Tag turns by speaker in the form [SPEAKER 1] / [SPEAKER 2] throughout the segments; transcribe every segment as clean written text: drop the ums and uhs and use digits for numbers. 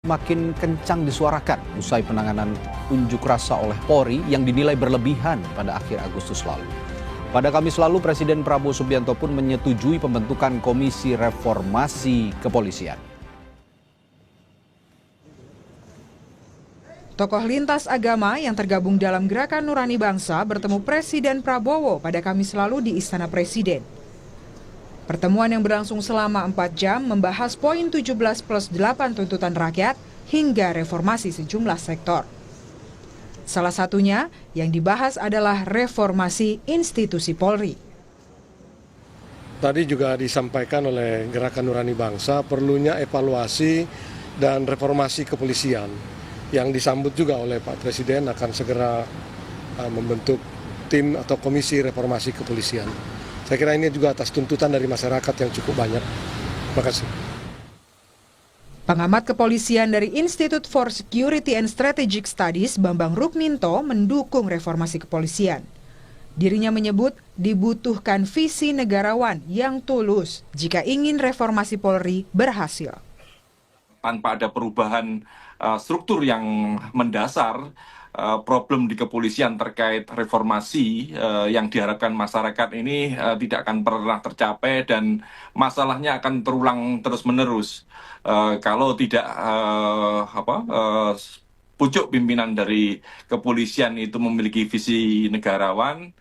[SPEAKER 1] makin kencang disuarakan usai penanganan unjuk rasa oleh Polri yang dinilai berlebihan pada akhir Agustus lalu. Pada Kamis lalu, Presiden Prabowo Subianto pun menyetujui pembentukan Komisi Reformasi Kepolisian.
[SPEAKER 2] Tokoh lintas agama yang tergabung dalam Gerakan Nurani Bangsa bertemu Presiden Prabowo pada Kamis lalu di Istana Presiden. Pertemuan yang berlangsung selama 4 jam membahas poin 17+8 tuntutan rakyat hingga reformasi sejumlah sektor. Salah satunya yang dibahas adalah reformasi institusi Polri.
[SPEAKER 3] Tadi juga disampaikan oleh Gerakan Nurani Bangsa perlunya evaluasi dan reformasi kepolisian yang disambut juga oleh Pak Presiden akan segera membentuk tim atau komisi reformasi kepolisian. Saya kira ini juga atas tuntutan dari masyarakat yang cukup banyak. Terima kasih.
[SPEAKER 2] Pengamat kepolisian dari Institute for Security and Strategic Studies, Bambang Rukminto, mendukung reformasi kepolisian. Dirinya menyebut dibutuhkan visi negarawan yang tulus jika ingin reformasi Polri berhasil.
[SPEAKER 4] Tanpa ada perubahan struktur yang mendasar, problem di kepolisian terkait reformasi yang diharapkan masyarakat ini tidak akan pernah tercapai dan masalahnya akan terulang terus-menerus kalau tidak pucuk pimpinan dari kepolisian itu memiliki visi negarawan,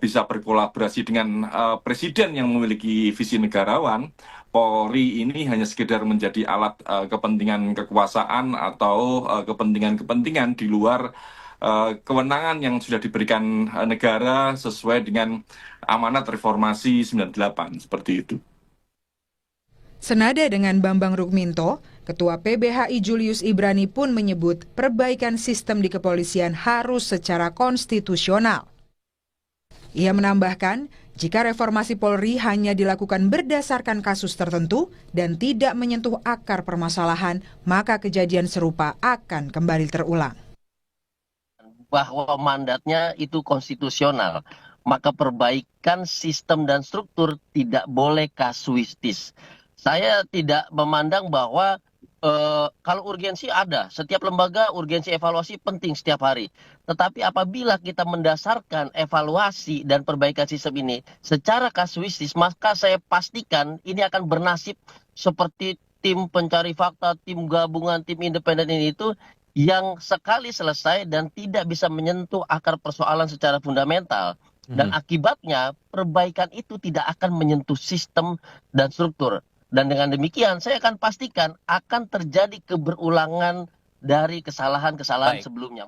[SPEAKER 4] bisa berkolaborasi dengan presiden yang memiliki visi negarawan. Polri ini hanya sekedar menjadi alat kepentingan kekuasaan atau kepentingan-kepentingan di luar kewenangan yang sudah diberikan negara sesuai dengan amanat reformasi 98, seperti itu.
[SPEAKER 2] Senada dengan Bambang Rukminto, Ketua PBHI Julius Ibrani pun menyebut perbaikan sistem di kepolisian harus secara konstitusional. Ia menambahkan, jika reformasi Polri hanya dilakukan berdasarkan kasus tertentu dan tidak menyentuh akar permasalahan, maka kejadian serupa akan kembali terulang.
[SPEAKER 5] Bahwa mandatnya itu konstitusional, maka perbaikan sistem dan struktur tidak boleh kasuistis. Saya tidak memandang bahwa kalau urgensi ada, setiap lembaga urgensi evaluasi penting setiap hari. Tetapi apabila kita mendasarkan evaluasi dan perbaikan sistem ini secara kasuistis, maka saya pastikan ini akan bernasib seperti tim pencari fakta, tim gabungan, tim independen ini itu yang sekali selesai dan tidak bisa menyentuh akar persoalan secara fundamental. Dan akibatnya perbaikan itu tidak akan menyentuh sistem dan struktur. Dan dengan demikian saya akan pastikan akan terjadi keberulangan dari kesalahan-kesalahan sebelumnya.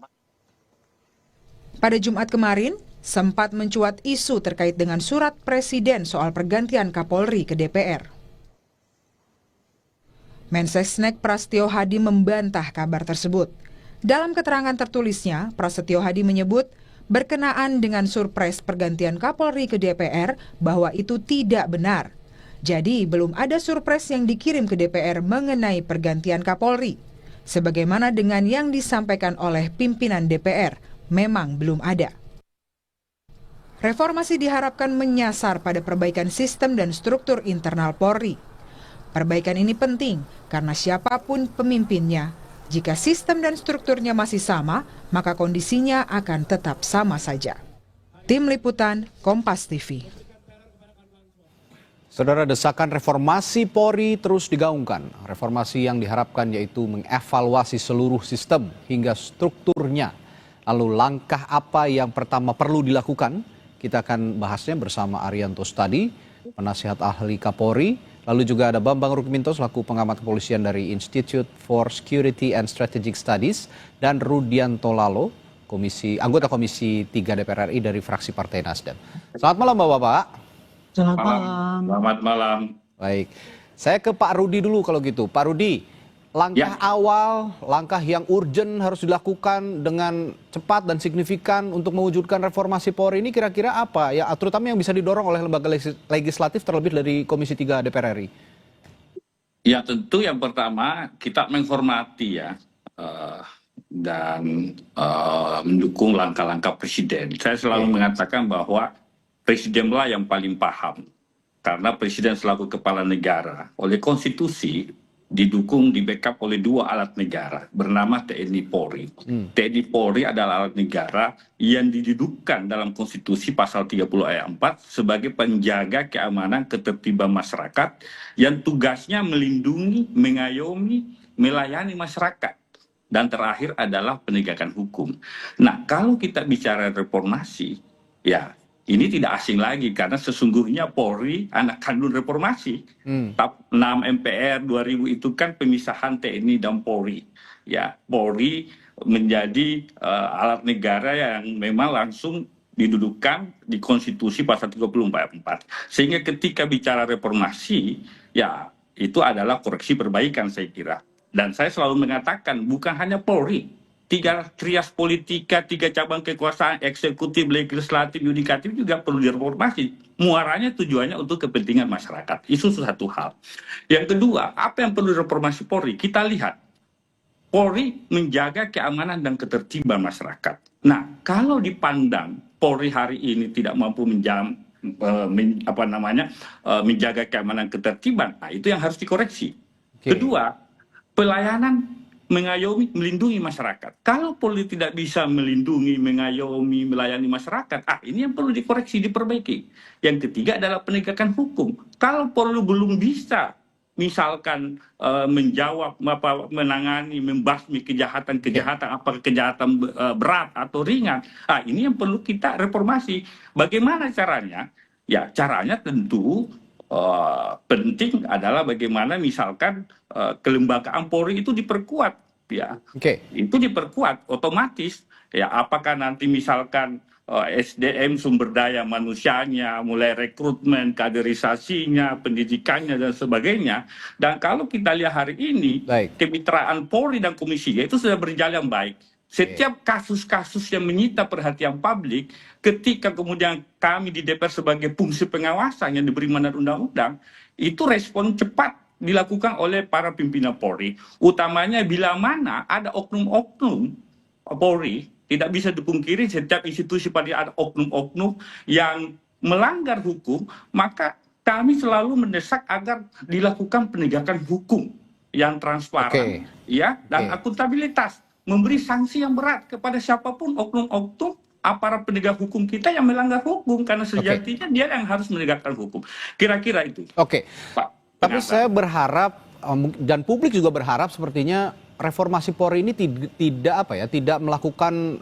[SPEAKER 2] Pada Jumat kemarin, sempat mencuat isu terkait dengan surat Presiden soal pergantian Kapolri ke DPR. Mensesnek Prasetyo Hadi membantah kabar tersebut. Dalam keterangan tertulisnya, Prasetyo Hadi menyebut berkenaan dengan surpres pergantian Kapolri ke DPR bahwa itu tidak benar. Jadi, belum ada surpres yang dikirim ke DPR mengenai pergantian Kapolri. Sebagaimana dengan yang disampaikan oleh pimpinan DPR, memang belum ada. Reformasi diharapkan menyasar pada perbaikan sistem dan struktur internal Polri. Perbaikan ini penting karena siapapun pemimpinnya, jika sistem dan strukturnya masih sama, maka kondisinya akan tetap sama saja. Tim Liputan, Kompas TV.
[SPEAKER 1] Saudara, desakan reformasi Polri terus digaungkan. Reformasi yang diharapkan yaitu mengevaluasi seluruh sistem hingga strukturnya. Lalu langkah apa yang pertama perlu dilakukan? Kita akan bahasnya bersama Arianto Stadi, penasihat ahli Kapolri. Lalu juga ada Bambang Rukminto selaku pengamat kepolisian dari Institute for Security and Strategic Studies, dan Rudianto Lalo, anggota Komisi 3 DPR RI dari fraksi Partai Nasdem. Selamat malam Bapak-Bapak.
[SPEAKER 6] Selamat malam.
[SPEAKER 4] Selamat malam.
[SPEAKER 1] Baik, saya ke Pak Rudi dulu kalau gitu. Pak Rudi, langkah awal, langkah yang urgent harus dilakukan dengan cepat dan signifikan untuk mewujudkan reformasi Polri ini kira-kira apa? Ya, terutama yang bisa didorong oleh lembaga legislatif terlebih dari Komisi 3 DPR RI.
[SPEAKER 6] Ya, tentu yang pertama kita menghormati ya dan mendukung langkah-langkah Presiden. Saya selalu mengatakan bahwa Presidenlah yang paling paham, karena Presiden selaku kepala negara oleh konstitusi didukung, di backup oleh 2 alat negara bernama TNI Polri. TNI Polri adalah alat negara yang didudukkan dalam konstitusi pasal 30 ayat 4 sebagai penjaga keamanan ketertiban masyarakat yang tugasnya melindungi, mengayomi, melayani masyarakat. Dan terakhir adalah penegakan hukum. Nah, kalau kita bicara reformasi, ya ini tidak asing lagi karena sesungguhnya Polri anak kandung reformasi. Tap 6 MPR 2000 itu kan pemisahan TNI dan Polri. Ya, Polri menjadi alat negara yang memang langsung didudukan di konstitusi pasal 34. Sehingga ketika bicara reformasi, ya itu adalah koreksi perbaikan saya kira. Dan saya selalu mengatakan bukan hanya Polri, 3 trias politika, 3 cabang kekuasaan, eksekutif, legislatif, yudikatif juga perlu direformasi. Muaranya tujuannya untuk kepentingan masyarakat. Itu satu hal. Yang kedua, apa yang perlu direformasi Polri? Kita lihat, Polri menjaga keamanan dan ketertiban masyarakat. Nah, kalau dipandang Polri hari ini tidak mampu menjaga keamanan ketertiban, nah itu yang harus dikoreksi. Kedua, pelayanan mengayomi, melindungi masyarakat. Kalau Polri tidak bisa melindungi, mengayomi, melayani masyarakat, ini yang perlu dikoreksi, diperbaiki. Yang ketiga adalah penegakan hukum. Kalau Polri belum bisa, misalkan menjawab, menangani, membasmi kejahatan-kejahatan, apakah kejahatan berat atau ringan, ini yang perlu kita reformasi. Bagaimana caranya? Ya, caranya tentu penting adalah bagaimana misalkan kelembagaan Polri itu diperkuat, ya. Itu diperkuat otomatis, ya. Apakah nanti misalkan SDM sumber daya manusianya, mulai rekrutmen, kaderisasinya, pendidikannya dan sebagainya. Dan kalau kita lihat hari ini, kemitraan Polri dan Komisi itu sudah berjalan baik. Setiap kasus-kasus yang menyita perhatian publik, ketika kemudian kami di DPR sebagai fungsi pengawasan yang diberi mandat undang-undang, itu respon cepat dilakukan oleh para pimpinan Polri. Utamanya bila mana ada oknum-oknum Polri, tidak bisa dipungkiri setiap institusi pada ada oknum-oknum yang melanggar hukum, maka kami selalu mendesak agar dilakukan penegakan hukum yang transparan, ya, dan akuntabilitas. Memberi sanksi yang berat kepada siapapun oknum-oknum aparat penegak hukum kita yang melanggar hukum, karena sejatinya dia yang harus menegakkan hukum. Kira-kira itu. Pak.
[SPEAKER 1] Tapi saya berharap dan publik juga berharap sepertinya reformasi Polri ini tidak melakukan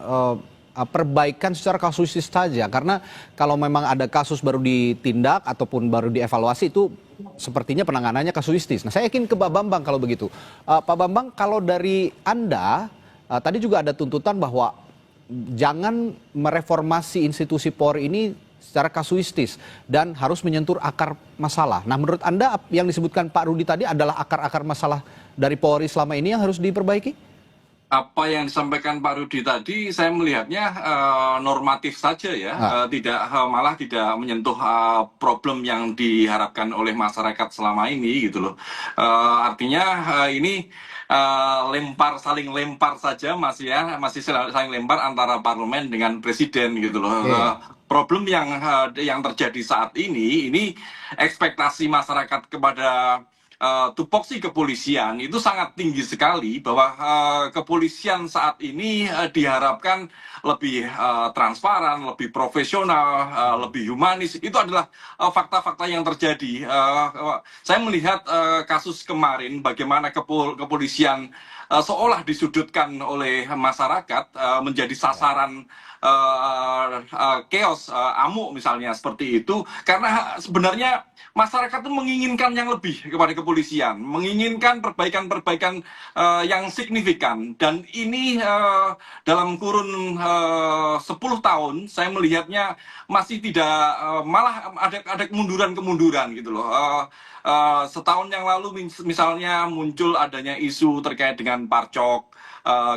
[SPEAKER 1] perbaikan secara kasuistis saja, karena kalau memang ada kasus baru ditindak ataupun baru dievaluasi itu sepertinya penanganannya kasuistis. Nah, saya yakin ke Pak Bambang kalau begitu. Pak Bambang, kalau dari Anda tadi juga ada tuntutan bahwa jangan mereformasi institusi Polri ini secara kasuistis dan harus menyentuh akar masalah. Nah, menurut Anda yang disebutkan Pak Rudi tadi adalah akar-akar masalah dari Polri selama ini yang harus diperbaiki?
[SPEAKER 4] Apa yang disampaikan Pak Rudi tadi, saya melihatnya normatif saja ya, malah tidak menyentuh problem yang diharapkan oleh masyarakat selama ini gitu loh. Artinya ini saling lempar saja masih saling lempar antara parlemen dengan presiden gitu loh. Problem yang terjadi saat ini ekspektasi masyarakat kepada tupoksi kepolisian itu sangat tinggi sekali, bahwa kepolisian saat ini diharapkan lebih transparan, lebih profesional, lebih humanis. Itu adalah fakta-fakta yang terjadi. Saya melihat kasus kemarin bagaimana kepolisian seolah disudutkan oleh masyarakat, menjadi sasaran chaos, amuk misalnya seperti itu, karena sebenarnya masyarakat itu menginginkan yang lebih kepada kepolisian, menginginkan perbaikan-perbaikan yang signifikan, dan ini dalam kurun 10 tahun saya melihatnya masih tidak, malah ada kemunduran gitu loh. Setahun yang lalu misalnya muncul adanya isu terkait dengan Parcok,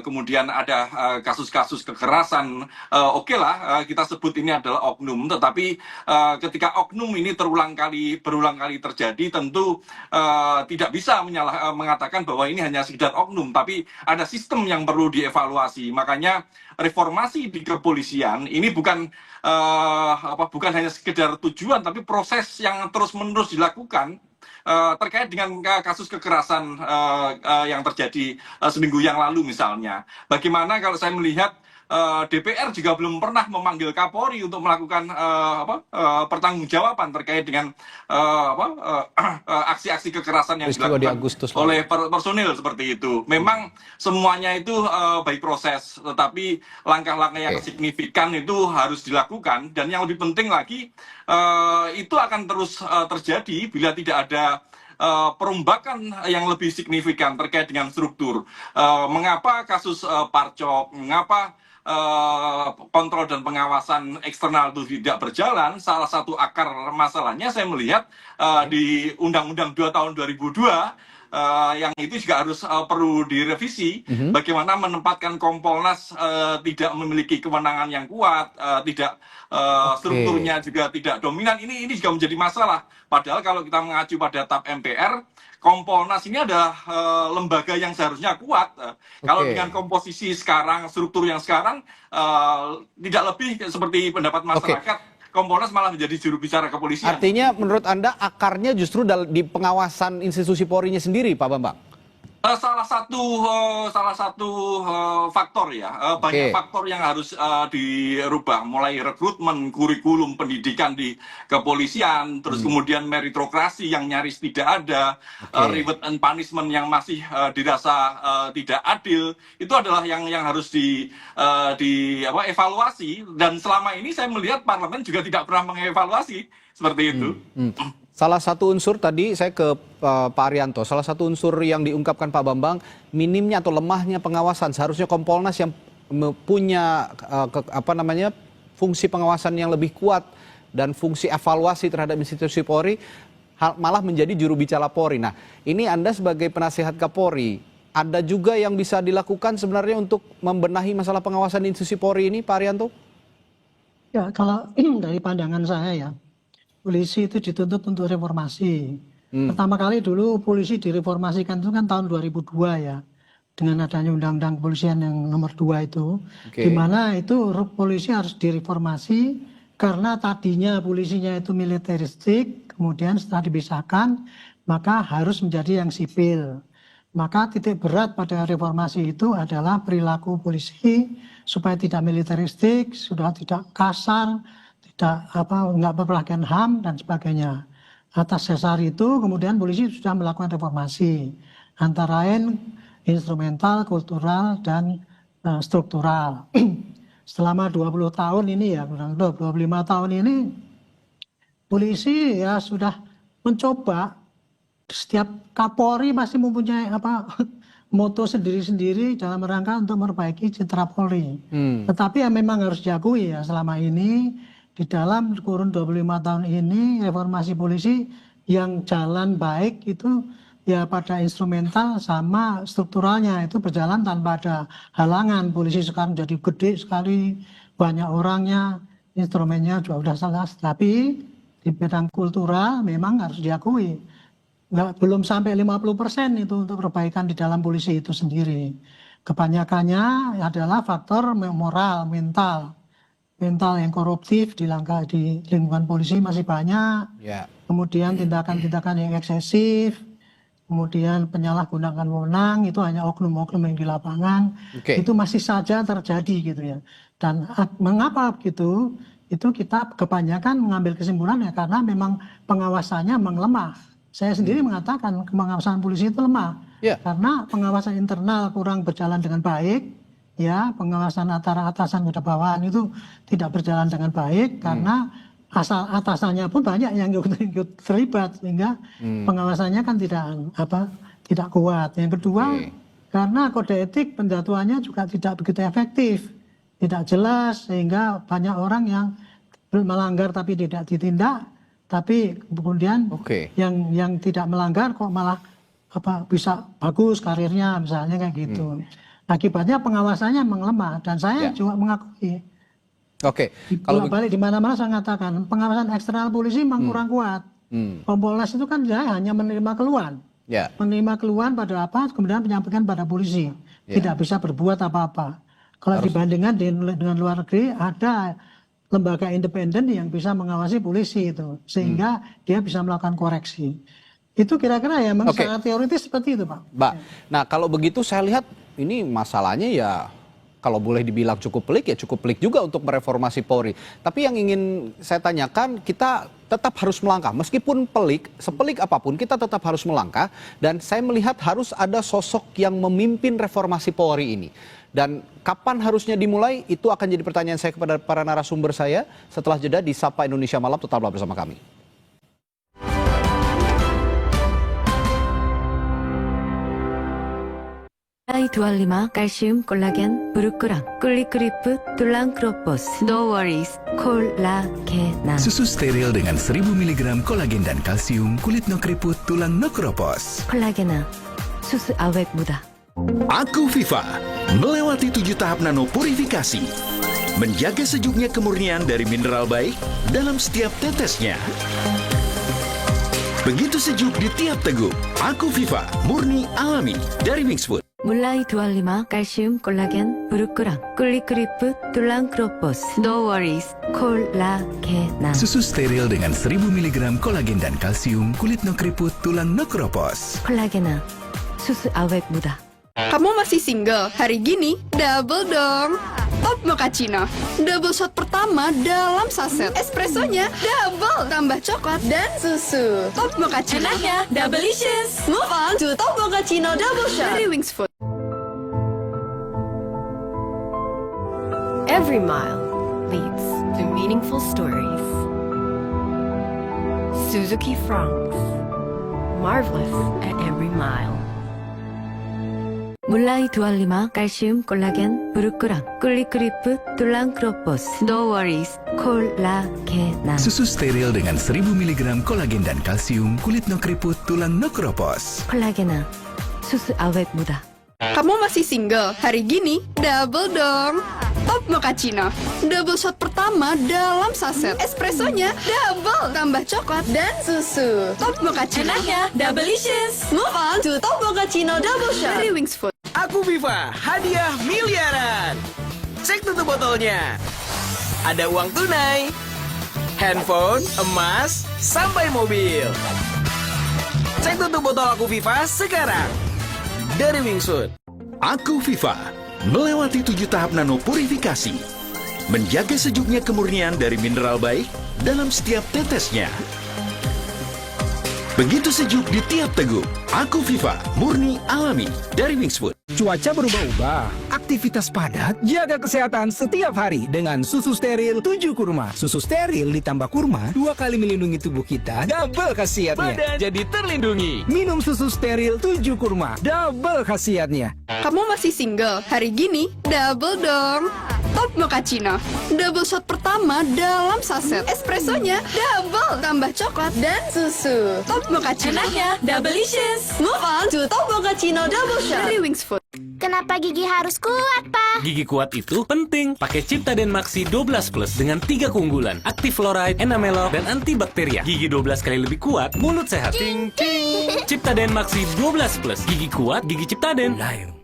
[SPEAKER 4] kemudian ada kasus-kasus kekerasan. Oke lah, kita sebut ini adalah oknum, tetapi ketika oknum ini berulang kali terjadi, tentu tidak bisa mengatakan bahwa ini hanya sekedar oknum, tapi ada sistem yang perlu dievaluasi. Makanya reformasi di kepolisian ini bukan hanya sekedar tujuan, tapi proses yang terus-menerus dilakukan terkait dengan kasus kekerasan yang terjadi seminggu yang lalu misalnya. Bagaimana kalau saya melihat DPR juga belum pernah memanggil Kapolri untuk melakukan pertanggungjawaban terkait dengan aksi-aksi kekerasan yang
[SPEAKER 1] Peristiwa di
[SPEAKER 4] dilakukan
[SPEAKER 1] Agustus
[SPEAKER 4] oleh personil seperti itu. Memang semuanya itu baik proses, tetapi langkah-langkah yang signifikan itu harus dilakukan, dan yang lebih penting lagi itu akan terus terjadi bila tidak ada perombakan yang lebih signifikan terkait dengan struktur. Mengapa kasus Parcok, mengapa kontrol dan pengawasan eksternal itu tidak berjalan? Salah satu akar masalahnya saya melihat di Undang-Undang 2 tahun 2002 yang itu juga harus perlu direvisi. Bagaimana menempatkan Kompolnas tidak memiliki kewenangan yang kuat, tidak strukturnya juga tidak dominan. Ini juga menjadi masalah. Padahal kalau kita mengacu pada TAP MPR, Kompolnas ini adalah lembaga yang seharusnya kuat. Kalau dengan komposisi sekarang, struktur yang sekarang, tidak lebih seperti pendapat masyarakat, Kompolnas malah menjadi juru bicara kepolisian.
[SPEAKER 1] Artinya menurut Anda akarnya justru di pengawasan institusi Polri-nya sendiri, Pak Bambang?
[SPEAKER 4] Salah satu faktor ya, banyak faktor yang harus dirubah, mulai rekrutmen, kurikulum pendidikan di kepolisian, terus kemudian meritokrasi yang nyaris tidak ada, reward and punishment yang masih dirasa tidak adil. Itu adalah yang harus evaluasi, dan selama ini saya melihat parlemen juga tidak pernah mengevaluasi seperti itu.
[SPEAKER 1] Salah satu unsur tadi saya ke Pak Arianto, salah satu unsur yang diungkapkan Pak Bambang, minimnya atau lemahnya pengawasan. Seharusnya Kompolnas yang punya fungsi pengawasan yang lebih kuat dan fungsi evaluasi terhadap institusi Polri malah menjadi juru bicara Polri. Nah, ini Anda sebagai penasihat Kapolri, ada juga yang bisa dilakukan sebenarnya untuk membenahi masalah pengawasan institusi Polri ini, Pak Arianto?
[SPEAKER 7] Ya, kalau dari pandangan saya ya, polisi itu dituntut untuk reformasi. Pertama kali dulu polisi direformasikan itu kan tahun 2002 ya. Dengan adanya Undang-Undang Kepolisian yang nomor 2 itu. Di mana itu polisi harus direformasi karena tadinya polisinya itu militeristik, kemudian setelah dipisahkan maka harus menjadi yang sipil. Maka titik berat pada reformasi itu adalah perilaku polisi supaya tidak militeristik, sudah tidak kasar, nggak berpelanggaran HAM dan sebagainya. Atas dasar itu kemudian polisi sudah melakukan reformasi antara lain instrumental, kultural, dan struktural. Selama 20 tahun ini ya, 25 tahun ini polisi ya sudah mencoba, setiap Kapolri masih mempunyai moto sendiri-sendiri dalam rangka untuk memperbaiki citra Polri. Tetapi ya memang harus diakui ya, selama ini di dalam kurun 25 tahun ini reformasi polisi yang jalan baik itu ya pada instrumental sama strukturalnya itu berjalan tanpa ada halangan. Polisi sekarang jadi gede sekali, banyak orangnya, instrumennya juga sudah jelas. Tapi di bidang kultural memang harus diakui belum sampai 50% itu untuk perbaikan di dalam polisi itu sendiri. Kebanyakannya adalah faktor moral, mental yang koruptif di lingkungan polisi masih banyak. Kemudian tindakan-tindakan yang eksesif, kemudian penyalahgunaan wewenang itu hanya oknum-oknum yang di lapangan. Itu masih saja terjadi gitu ya. Dan mengapa begitu? Itu kita kebanyakan mengambil kesimpulan ya karena memang pengawasannya memang lemah. Saya sendiri mengatakan pengawasan polisi itu lemah. Karena pengawasan internal kurang berjalan dengan baik. Ya, pengawasan antara atasan ke bawahan itu tidak berjalan dengan baik karena asal atasannya pun banyak yang ikut terlibat sehingga pengawasannya kan tidak kuat. Yang kedua, karena kode etik penjatuhannya juga tidak begitu efektif, tidak jelas sehingga banyak orang yang melanggar tapi tidak ditindak, tapi kemudian yang tidak melanggar kok malah bisa bagus karirnya misalnya kayak gitu. Akibatnya pengawasannya memang lemah dan saya juga mengakui. Kalau balik di mana-mana saya mengatakan pengawasan eksternal polisi memang kurang kuat. Kompolnas itu kan hanya menerima keluhan, menerima keluhan pada kemudian menyampaikan pada polisi, tidak bisa berbuat apa-apa. Kalau dibandingkan dengan luar negeri ada lembaga independen yang bisa mengawasi polisi itu, sehingga dia bisa melakukan koreksi. Itu kira-kira ya memang
[SPEAKER 1] Oke.
[SPEAKER 7] secara teoritis seperti itu, Pak.
[SPEAKER 1] Mbak, nah kalau begitu saya lihat ini masalahnya ya kalau boleh dibilang cukup pelik ya cukup pelik juga untuk mereformasi Polri. Tapi yang ingin saya tanyakan, kita tetap harus melangkah. Meskipun pelik, sepelik apapun kita tetap harus melangkah. Dan saya melihat harus ada sosok yang memimpin reformasi Polri ini. Dan kapan harusnya dimulai, itu akan jadi pertanyaan saya kepada para narasumber saya. Setelah jeda di Sapa Indonesia Malam, tetaplah bersama kami.
[SPEAKER 8] I225 칼슘 콜라겐 브루크랑 꿀리크리프 툴랑 크로포스 No worries 콜라겐
[SPEAKER 9] Susu steril dengan 1000 mg kolagen dan kalsium, kulit no keriput, tulang no keropos.
[SPEAKER 8] 콜라겐아 수수 awet muda.
[SPEAKER 9] Aku Viva melewati 7 tahap nano purifikasi, menjaga sejuknya kemurnian dari mineral baik dalam setiap tetesnya. Begitu sejuk di tiap teguk. Aku Viva murni alami dari Wings Food.
[SPEAKER 8] 물라이 두알리마 칼슘 콜라겐 브루크랑 꿀리크리프 툴랑 크로포스 No worries 콜라겐
[SPEAKER 9] Susu steril dengan 1000 mg kolagen dan kalsium, kulit no keriput, tulang no keropos.
[SPEAKER 8] 콜라겐아 수수 awet muda.
[SPEAKER 10] Kamu masih single? Hari gini, double dong. Top Mochaccino, double shot pertama dalam saset. Espressonya double, tambah coklat dan susu. Top Mochaccino, enaknya doubleicious. Move on to Top Mochaccino double shot dari Wings Food.
[SPEAKER 11] Every mile leads to meaningful stories. Suzuki Franks, marvelous at every mile.
[SPEAKER 8] 물라이 두알리마 칼슘 콜라겐 브루크랑 꿀리크리프 툴랑 크로포스 No worries 콜라겐
[SPEAKER 9] Susu steril dengan 1000 mg kolagen dan kalsium, kulit no keriput, tulang no keropos.
[SPEAKER 8] 콜라겐아 수수 awet muda.
[SPEAKER 10] Kamu masih single? Hari gini, double dong. Top Mochaccino, double shot pertama dalam saset. Espressonya double, tambah coklat dan susu. Top Mochaccino, enaknya doubleicious. Move on to Top Mochaccino double shot dari Wings Food.
[SPEAKER 12] Aku Viva, hadiah miliaran. Cek tutup botolnya. Ada uang tunai, handphone, emas, sampai mobil. Cek tutup botol Aku Viva sekarang. Dari Wings Food.
[SPEAKER 9] Aku Viva melewati 7 tahap nano purifikasi, menjaga sejuknya kemurnian dari mineral baik dalam setiap tetesnya. Begitu sejuk di tiap teguk. Aku Viva murni alami dari Wings Food.
[SPEAKER 12] Cuaca berubah-ubah, aktivitas padat, jaga kesehatan setiap hari dengan susu steril 7 kurma. Susu steril ditambah kurma 2 kali melindungi tubuh kita, double khasiatnya. Badan jadi terlindungi. Minum susu steril 7 kurma, double khasiatnya.
[SPEAKER 10] Kamu masih single? Hari gini, double dong. Top Mochaccino, double shot pertama dalam saset. Espressonya double, tambah coklat dan susu. Top Mochaccino, enaknya doubleicious. Move on to Top Mochaccino double shot dari Wings Food.
[SPEAKER 13] Kenapa gigi harus kuat, Pak?
[SPEAKER 14] Gigi kuat itu penting. Pakai Ciptaden Maxi 12 Plus dengan 3 keunggulan. Aktif fluoride, enamelok, dan antibakteria. Gigi 12 kali lebih kuat, mulut sehat. Ting, ting. Ciptaden Maxi 12 Plus. Gigi kuat, gigi Ciptaden.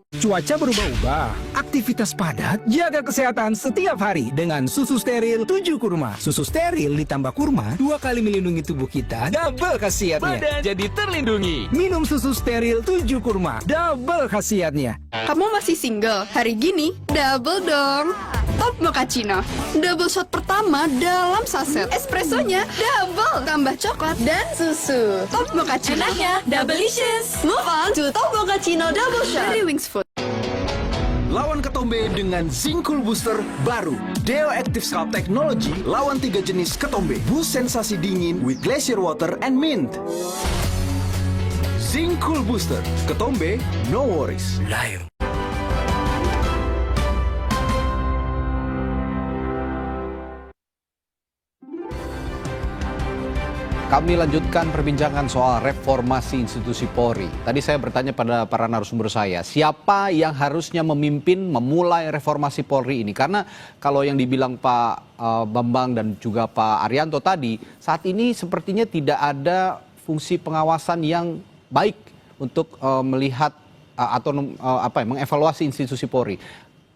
[SPEAKER 12] Cuaca berubah-ubah, aktivitas padat, jaga kesehatan setiap hari dengan susu steril 7 kurma. Susu steril ditambah kurma 2 kali melindungi tubuh kita, double khasiatnya. Badan jadi terlindungi. Minum susu steril 7 kurma, double khasiatnya.
[SPEAKER 10] Kamu masih single? Hari gini, double dong. Top Mochaccino, double shot pertama dalam saset. Espressonya double, tambah coklat dan susu. Top Mochaccino, enaknya doubleicious. Move on to Top Mochaccino double shot dari Wings Food.
[SPEAKER 12] Lawan ketombe dengan Zinc Cool Booster baru. Deo Active Scalp Technology lawan 3 jenis ketombe. Boost sensasi dingin with glacier water and mint. Zinc Cool Booster, ketombe no worries.
[SPEAKER 1] Kami lanjutkan perbincangan soal reformasi institusi Polri. Tadi saya bertanya pada para narasumber saya, siapa yang harusnya memimpin memulai reformasi Polri ini? Karena kalau yang dibilang Pak Bambang dan juga Pak Arianto tadi, saat ini sepertinya tidak ada fungsi pengawasan yang baik untuk melihat atau mengevaluasi institusi Polri.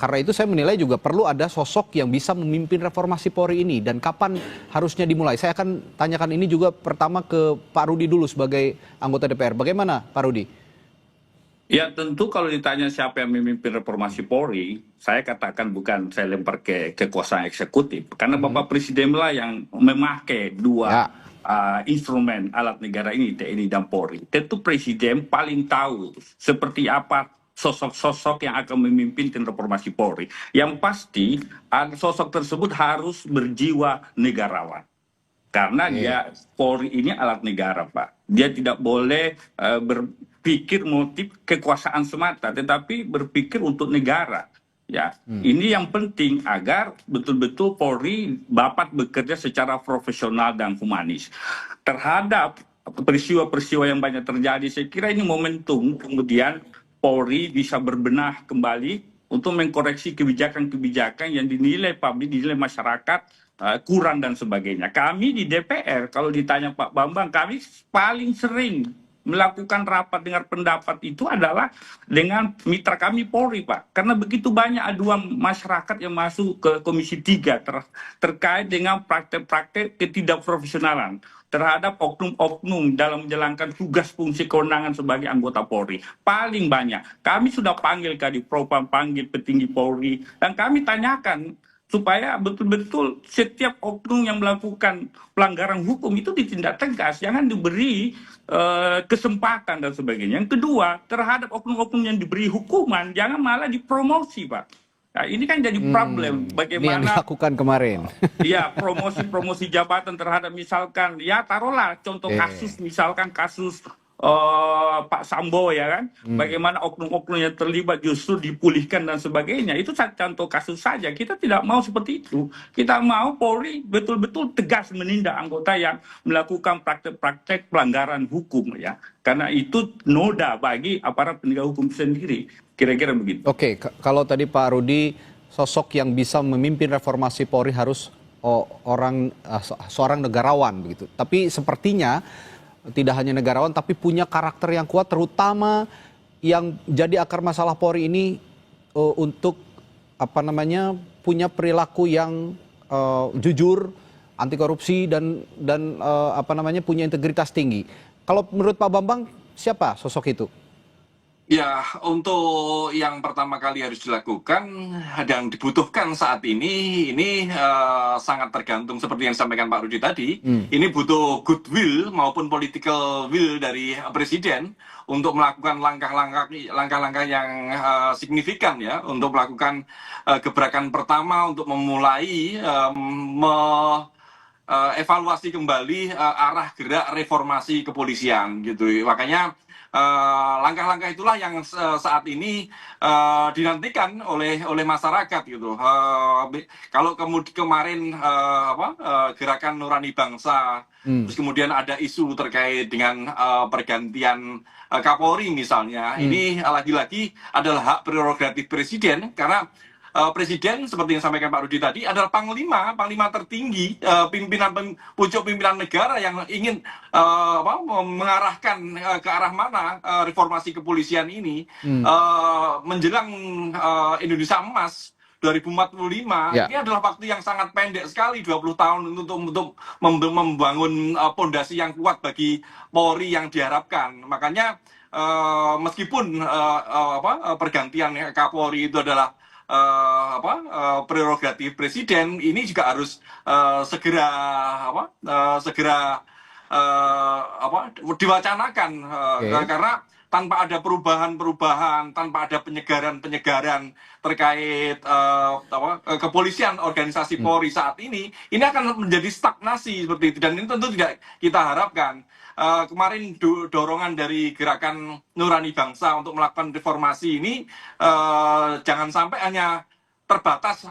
[SPEAKER 1] karena itu saya menilai juga perlu ada sosok yang bisa memimpin reformasi Polri ini dan kapan harusnya dimulai. Saya akan tanyakan ini juga pertama ke Pak Rudi dulu sebagai anggota DPR. Bagaimana Pak Rudi?
[SPEAKER 6] Ya tentu kalau ditanya siapa yang memimpin reformasi Polri, saya katakan bukan saya lempar ke kekuasaan eksekutif. Karena Bapak Presiden lah yang memakai dua instrumen alat negara ini, TNI dan Polri. Tentu Presiden paling tahu seperti apa sosok-sosok yang akan memimpin reformasi Polri. Yang pasti sosok tersebut harus berjiwa negarawan. Karena dia Polri ini alat negara, Pak. Dia tidak boleh berpikir motif kekuasaan semata, tetapi berpikir untuk negara. Ya, ini yang penting agar betul-betul Polri dapat bekerja secara profesional dan humanis. Terhadap peristiwa-peristiwa yang banyak terjadi, saya kira ini momentum kemudian Polri bisa berbenah kembali untuk mengkoreksi kebijakan-kebijakan yang dinilai publik, dinilai masyarakat kurang dan sebagainya. Kami di DPR, kalau ditanya Pak Bambang, kami paling sering melakukan rapat dengar pendapat itu adalah dengan mitra kami Polri, Pak. Karena begitu banyak aduan masyarakat yang masuk ke Komisi 3 terkait dengan praktek-praktek ketidakprofesionalan terhadap oknum-oknum dalam menjalankan tugas fungsi kewenangan sebagai anggota Polri. Paling banyak. Kami sudah panggil Kadipropam, panggil petinggi Polri, dan kami tanyakan supaya betul-betul setiap oknum yang melakukan pelanggaran hukum itu ditindak tegas, jangan diberi kesempatan dan sebagainya. Yang kedua, terhadap oknum-oknum yang diberi hukuman, jangan malah dipromosi, Pak. Nah, ini kan jadi problem. Bagaimana
[SPEAKER 1] ini yang dilakukan kemarin.
[SPEAKER 6] Ya, promosi jabatan terhadap misalkan, ya taruhlah contoh kasus, misalkan kasus Pak Sambo ya kan, bagaimana oknum-oknum yang terlibat justru dipulihkan dan sebagainya. Itu contoh kasus saja. Kita tidak mau seperti itu. Kita mau Polri betul-betul tegas menindak anggota yang melakukan praktek-praktek pelanggaran hukum ya. Karena itu noda bagi aparat penegak hukum sendiri. Kira-kira begitu.
[SPEAKER 1] Oke, kalau tadi Pak Rudi, sosok yang bisa memimpin reformasi Polri harus seorang negarawan begitu. Tapi sepertinya tidak hanya negarawan tapi punya karakter yang kuat, terutama yang jadi akar masalah Polri ini untuk punya perilaku yang jujur, anti korupsi dan punya integritas tinggi. Kalau menurut Pak Bambang, siapa sosok itu?
[SPEAKER 4] Ya, untuk yang pertama kali harus dilakukan dan dibutuhkan saat ini sangat tergantung seperti yang disampaikan Pak Rudi tadi. Ini butuh goodwill maupun political will dari Presiden untuk melakukan langkah-langkah yang signifikan ya, untuk melakukan gebrakan pertama untuk memulai evaluasi kembali arah gerak reformasi kepolisian gitu. Makanya langkah-langkah itulah yang saat ini dinantikan oleh masyarakat gitu. Kalau kemarin gerakan Nurani Bangsa, terus kemudian ada isu terkait dengan pergantian Kapolri misalnya, ini lagi-lagi adalah hak prerogatif Presiden karena Presiden seperti yang disampaikan Pak Rudi tadi adalah panglima tertinggi, puncak pimpinan negara yang ingin mengarahkan ke arah mana reformasi kepolisian ini menjelang Indonesia Emas 2045. Ini adalah waktu yang sangat pendek sekali, 20 tahun untuk membangun pondasi yang kuat bagi Polri yang diharapkan. Makanya meskipun pergantian Kapolri itu adalah prerogatif Presiden, ini juga harus segera diwacanakan karena tanpa ada perubahan, tanpa ada penyegaran terkait kepolisian organisasi Polri saat ini akan menjadi stagnasi seperti itu, dan ini tentu tidak kita harapkan. Kemarin dorongan dari gerakan Nurani Bangsa untuk melakukan reformasi ini jangan sampai hanya terbatas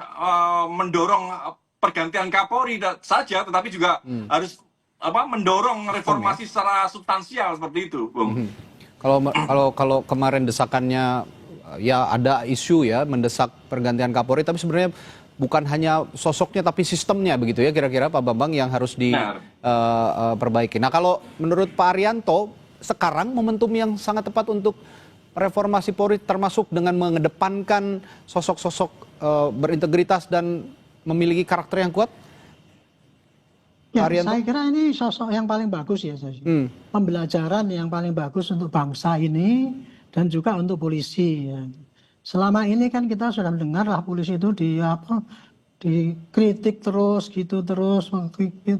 [SPEAKER 4] mendorong pergantian Kapolri saja, tetapi juga harus mendorong reformasi secara substansial seperti itu, Bung.
[SPEAKER 1] Kalau kemarin desakannya ya ada isu ya mendesak pergantian Kapolri, tapi sebenarnya bukan hanya sosoknya tapi sistemnya begitu ya, kira-kira Pak Bambang yang harus diperbaiki. Nah, kalau menurut Pak Arianto, sekarang momentum yang sangat tepat untuk reformasi Polri termasuk dengan mengedepankan sosok-sosok berintegritas dan memiliki karakter yang kuat?
[SPEAKER 7] Ya,
[SPEAKER 1] Arianto?
[SPEAKER 7] saya kira ini sosok yang paling bagus ya, pembelajaran yang paling bagus untuk bangsa ini dan juga untuk polisi. Ya. Selama ini kan kita sudah mendengar lah polisi itu dikritik terus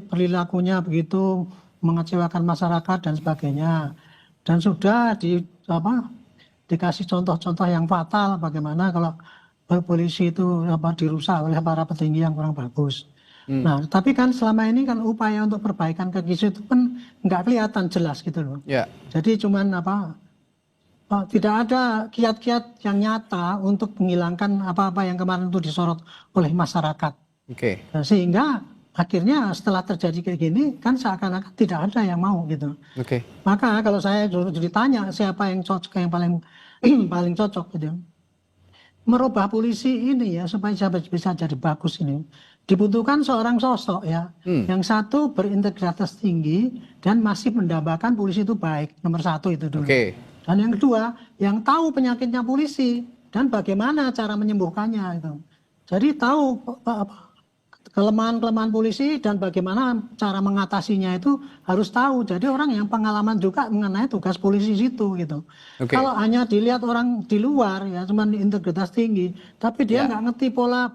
[SPEAKER 7] perilakunya begitu mengecewakan masyarakat dan sebagainya. Dan sudah dikasih contoh-contoh yang fatal bagaimana kalau polisi itu dirusak oleh para petinggi yang kurang bagus. Nah, tapi kan selama ini kan upaya untuk perbaikan kondisi itu kan nggak kelihatan jelas gitu loh.
[SPEAKER 1] Ya.
[SPEAKER 7] Jadi cuman tidak ada kiat-kiat yang nyata untuk menghilangkan apa-apa yang kemarin itu disorot oleh masyarakat.
[SPEAKER 1] Oke.
[SPEAKER 7] Nah, sehingga akhirnya setelah terjadi kayak gini kan seakan-akan tidak ada yang mau gitu.
[SPEAKER 1] Oke.
[SPEAKER 7] Maka kalau saya ditanya siapa yang cocok yang paling paling cocok gitu. Merubah polisi ini ya supaya bisa jadi bagus ini. Dibutuhkan seorang sosok ya, yang satu berintegritas tinggi dan masih mendambakan polisi itu baik, nomor satu itu dulu.
[SPEAKER 1] Oke.
[SPEAKER 7] Dan yang kedua, yang tahu penyakitnya polisi dan bagaimana cara menyembuhkannya itu. Jadi tahu kelemahan-kelemahan polisi dan bagaimana cara mengatasinya itu harus tahu. Jadi orang yang pengalaman juga mengenai tugas polisi situ gitu.
[SPEAKER 1] Oke.
[SPEAKER 7] Kalau hanya dilihat orang di luar ya, cuma integritas tinggi, tapi dia nggak ngerti pola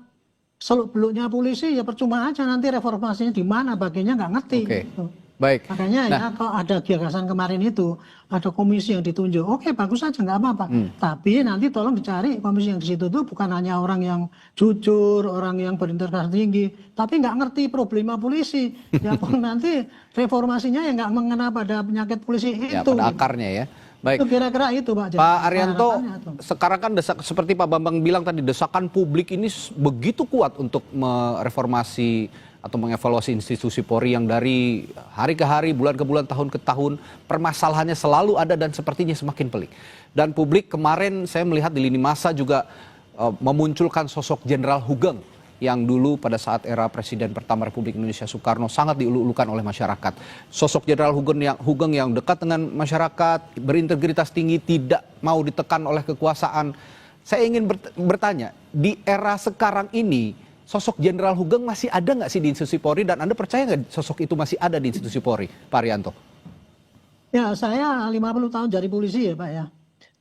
[SPEAKER 7] seluk-beluknya polisi ya percuma aja nanti reformasinya di mana bagiannya nggak ngerti.
[SPEAKER 1] Oke.
[SPEAKER 7] Gitu.
[SPEAKER 1] Baik.
[SPEAKER 7] Makanya ya kalau ada gagasan kemarin itu ada komisi yang ditunjuk, oke bagus aja nggak apa-apa. Tapi nanti tolong dicari komisi yang di situ tuh bukan hanya orang yang jujur, orang yang berintegritas tinggi, tapi nggak ngerti problema polisi. Ya pun nanti reformasinya ya nggak mengena pada penyakit polisi
[SPEAKER 1] Ya,
[SPEAKER 7] itu.
[SPEAKER 1] pada akarnya ya. Baik.
[SPEAKER 7] Itu kira-kira itu Pak.
[SPEAKER 1] Pak Arianto, sekarang kan seperti Pak Bambang bilang tadi, desakan publik ini begitu kuat untuk mereformasi atau mengevaluasi institusi Polri yang dari hari ke hari, bulan ke bulan, tahun ke tahun, permasalahannya selalu ada dan sepertinya semakin pelik. Dan publik kemarin saya melihat di lini masa juga memunculkan sosok Jenderal Hugeng yang dulu pada saat era Presiden pertama Republik Indonesia Soekarno sangat diulu-ulukan oleh masyarakat. Sosok Jenderal Hugeng yang dekat dengan masyarakat, berintegritas tinggi, tidak mau ditekan oleh kekuasaan. Saya ingin bertanya, di era sekarang ini, sosok Jenderal Hugeng masih ada nggak sih di institusi Polri, dan Anda percaya nggak sosok itu masih ada di institusi Polri, Pak Arianto?
[SPEAKER 7] Ya, saya 50 tahun jadi polisi ya Pak ya.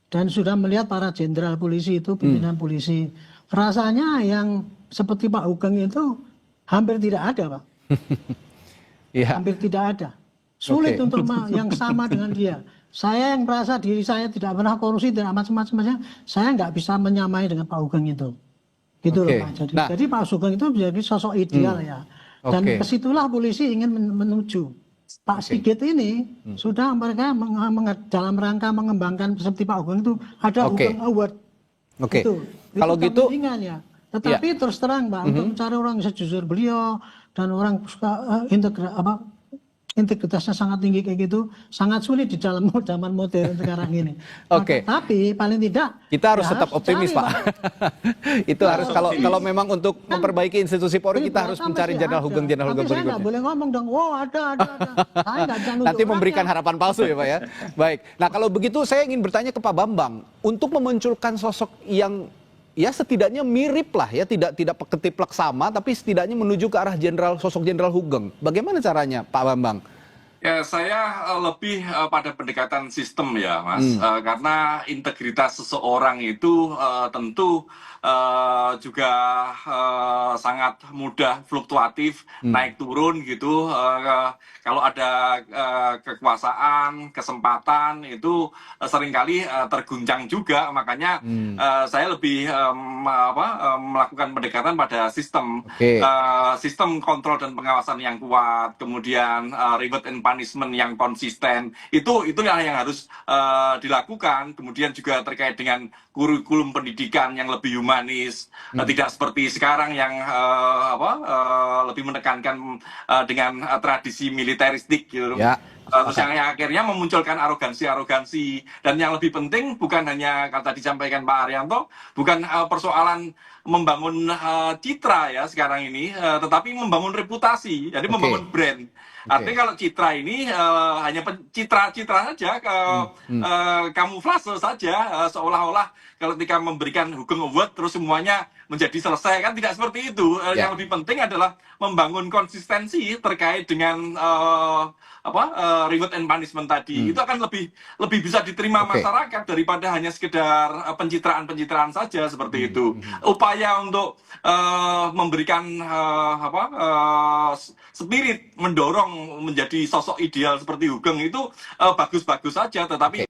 [SPEAKER 7] Dan sudah melihat para jenderal polisi itu, pimpinan polisi. Rasanya yang seperti Pak Hugeng itu hampir tidak ada Pak.
[SPEAKER 1] Ya.
[SPEAKER 7] Hampir tidak ada. Sulit untuk yang sama dengan dia. Saya yang merasa diri saya tidak pernah korupsi, tidak macam-macamnya, saya nggak bisa menyamai dengan Pak Hugeng itu. Gitu loh Pak. Jadi Pak Hugeng itu menjadi sosok ideal ya. Dan kesitulah polisi ingin menuju. Pak Sigit ini sudah mereka dalam rangka mengembangkan seperti Pak Hugeng itu ada Hugeng Award. Itu
[SPEAKER 1] kalau gitu
[SPEAKER 7] ya. Tetapi terus terang Pak, untuk mencari orang yang sejujur beliau dan orang suka integritasnya sangat tinggi kayak gitu, sangat sulit di dalam zaman modern sekarang ini. Tapi paling tidak
[SPEAKER 1] kita harus tetap optimis Pak. Itu harus kalau memang untuk memperbaiki institusi Polri kita harus mencari Jenderal Hugeng berikutnya.
[SPEAKER 7] Saya nggak boleh ngomong dong, ada. Saya nggak jangan
[SPEAKER 1] nanti memberikan harapan palsu ya Pak ya. Baik. Nah kalau begitu saya ingin bertanya ke Pak Bambang, untuk memunculkan sosok yang ya setidaknya mirip lah ya, tidak ketiplak sama, tapi setidaknya menuju ke arah sosok Jenderal Hugeng. Bagaimana caranya Pak Bambang?
[SPEAKER 4] Ya, saya lebih pada pendekatan sistem ya, Mas. Karena integritas seseorang itu tentu juga sangat mudah fluktuatif, naik turun gitu. Kalau ada kekuasaan, kesempatan itu seringkali terguncang juga. Makanya saya lebih melakukan pendekatan pada sistem, sistem kontrol dan pengawasan yang kuat, kemudian reward and punishment yang konsisten. Itulah yang harus dilakukan. Kemudian juga terkait dengan kurikulum pendidikan yang lebih humanis, tidak seperti sekarang yang lebih menekankan dengan tradisi militeristik gitu. Terus yang akhirnya memunculkan arogansi dan yang lebih penting bukan hanya kata disampaikan Pak Haryanto, bukan persoalan membangun citra ya sekarang ini, tetapi membangun reputasi, jadi membangun brand. Artinya kalau citra ini hanya citra saja, kamuflase saja, seolah-olah ketika memberikan Hugeng Award terus semuanya menjadi selesai, kan tidak seperti itu. Yang lebih penting adalah membangun konsistensi terkait dengan reward and punishment tadi. Itu akan lebih bisa diterima masyarakat daripada hanya sekedar pencitraan saja seperti itu. Upaya untuk memberikan spirit, mendorong menjadi sosok ideal seperti Hugeng itu bagus-bagus saja, tetapi